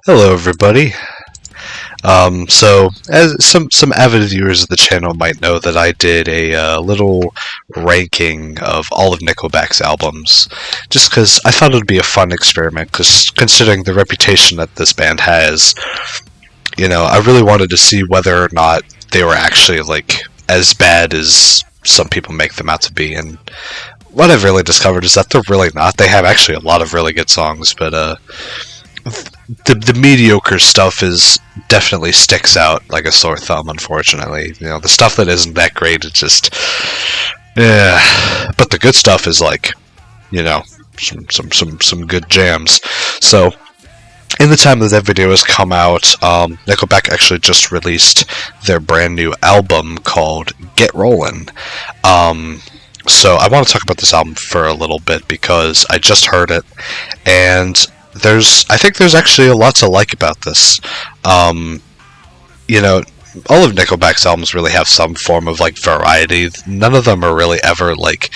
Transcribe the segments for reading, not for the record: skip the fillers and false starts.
Hello, everybody. So, as some avid viewers of the channel might know, that I did a little ranking of all of Nickelback's albums, just because I thought it would be a fun experiment. Because considering the reputation that this band has, I really wanted to see whether or not they were actually like as bad as some people make them out to be. And what I've really discovered is that they're really not. They have actually a lot of really good songs, but the mediocre stuff is definitely sticks out like a sore thumb, unfortunately. The stuff that isn't that great, it's just but the good stuff is like, some good jams. So in the time that video has come out, Nickelback actually just released their brand new album called Get Rollin'. So I want to talk about this album for a little bit because I just heard it, and I think there's actually a lot to like about this. All of Nickelback's albums really have some form of like variety. None of them are really ever like,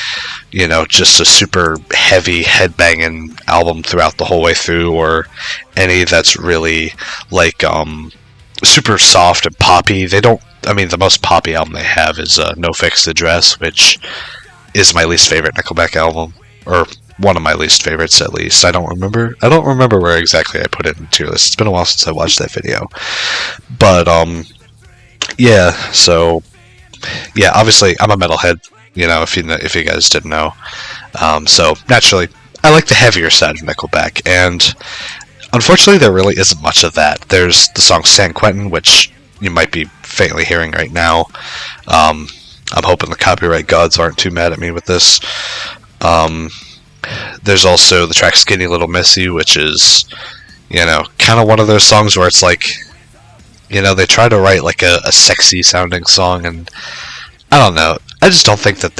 just a super heavy headbanging album throughout the whole way through, or any that's really like super soft and poppy. The most poppy album they have is No Fixed Address, which is my least favorite Nickelback album, or one of my least favorites, at least. I don't remember where exactly I put it in the tier list. It's been a while since I watched that video. But obviously I'm a metalhead, if you guys didn't know. So naturally I like the heavier side of Nickelback, and unfortunately there really isn't much of that. There's the song San Quentin, which you might be faintly hearing right now. I'm hoping the copyright gods aren't too mad at me with this. There's also the track Skinny Little Missy, which is, kind of one of those songs where it's like, they try to write like a sexy sounding song, and I don't know. I just don't think that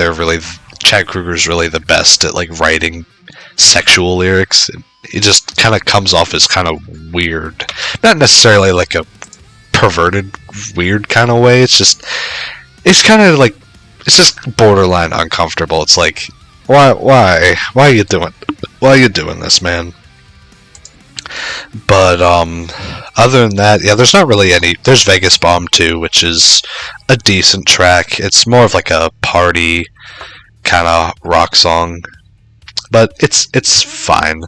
Chad Kroeger's really the best at like writing sexual lyrics. It just kind of comes off as kind of weird. Not necessarily like a perverted, weird kind of way. It's kind of like, it's just borderline uncomfortable. It's like, why are you doing this, man? But other than that, there's not really any. There's Vegas Bomb 2, which is a decent track. It's more of like a party kind of rock song, but it's fine.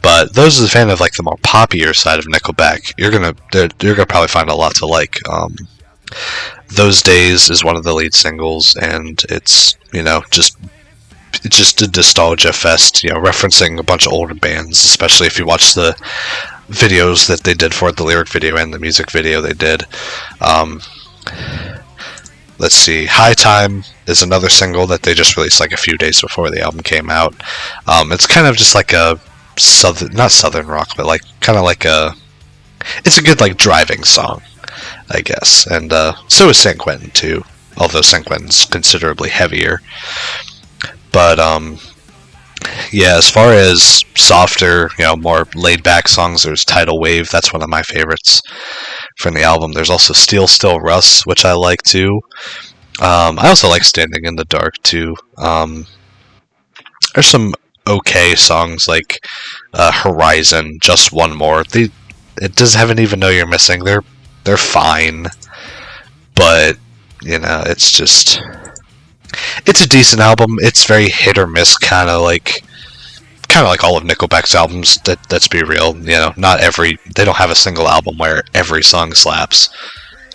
But those are the fan of like the more poppier side of Nickelback, you're gonna probably find a lot to like. Those Days is one of the lead singles, and it's just a nostalgia fest, referencing a bunch of older bands, especially if you watch the videos that they did for it, the lyric video and the music video they did. Let's see, High Time is another single that they just released like a few days before the album came out. It's kind of just like a not southern rock, but like kind of like it's a good like driving song, I guess. And so is San Quentin too, although San Quentin's considerably heavier. But as far as softer, more laid-back songs, there's Tidal Wave. That's one of my favorites from the album. There's also Steel Still Russ, which I like too. I also like Standing in the Dark too. There's some okay songs like Horizon, Just One More. It doesn't have an Even Though You're Missing. They're fine, but it's a decent album. It's very hit or miss, kind of like all of Nickelback's albums. Let's be real. They don't have a single album where every song slaps.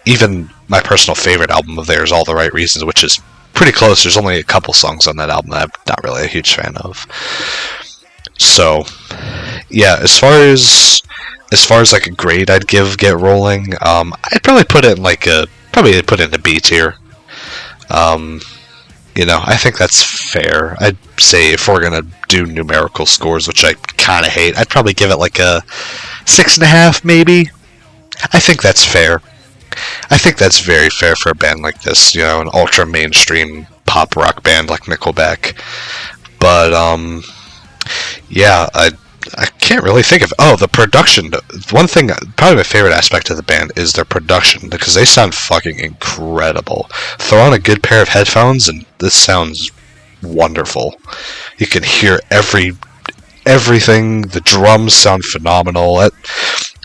Even my personal favorite album of theirs, All the Right Reasons, which is pretty close. There's only a couple songs on that album that I'm not really a huge fan of. So, as far as like a grade I'd give Get Rolling, I'd probably put it in the B tier. I think that's fair. I'd say if we're gonna do numerical scores, which I kind of hate, I'd probably give it like a 6.5, maybe. I think that's fair. I think that's very fair for a band like this, an ultra mainstream pop rock band like Nickelback. But I can't really think of... Oh, the production. One thing, probably my favorite aspect of the band is their production, because they sound fucking incredible. Throw on a good pair of headphones, and this sounds wonderful. You can hear everything. The drums sound phenomenal.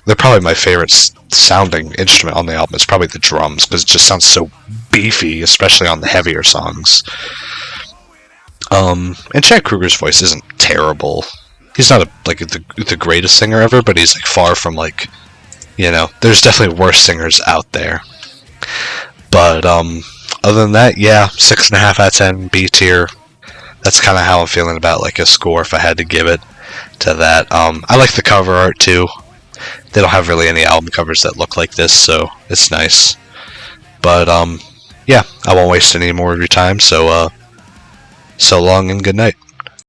they're probably my favorite sounding instrument on the album. It's probably the drums, because it just sounds so beefy, especially on the heavier songs. And Chad Kroeger's voice isn't terrible. He's not the greatest singer ever, but he's like far from like, you know, there's definitely worse singers out there. But other than that, yeah, 6.5 out of 10, B tier. That's kind of how I'm feeling about like a score if I had to give it to that. I like the cover art too. They don't have really any album covers that look like this, so it's nice. But yeah, I won't waste any more of your time. So so long and good night.